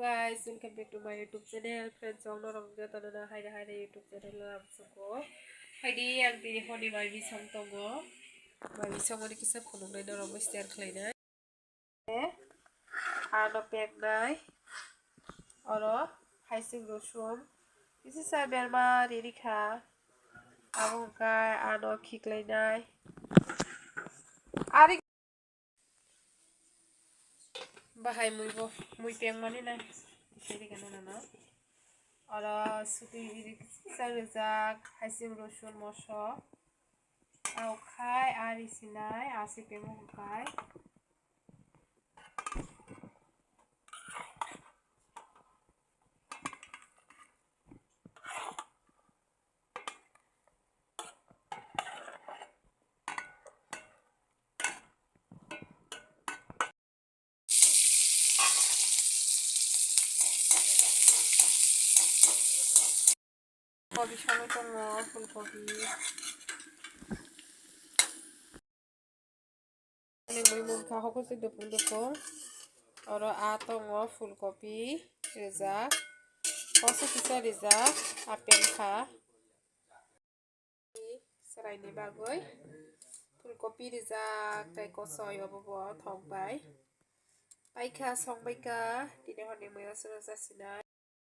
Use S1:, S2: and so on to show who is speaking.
S1: guys, welcome back to my YouTube channel. Friends, all orang dia tanah hai YouTube channel lah suko. Hai di yang di honi Muisong tongo. Muisong ni kisah punung na orang mesti arklina. Ano peng nai. Oro hai sing rosum. Isi sa belma diri kha. Abang kai ano kiklina. Ari bahai muy peng mani na. Jadi kan na. Ora suti sarjak hasim rosun moso au khai ari sinai asi pemu khai kopi solo tongo fulkopi muy kha hoko se dopung oro a tongo fulkopi reza koso kisa reza apel kha serai ni bagoi fulkopi reza tai kosoy obo thok bai paika song baika dine hone moya sura jasina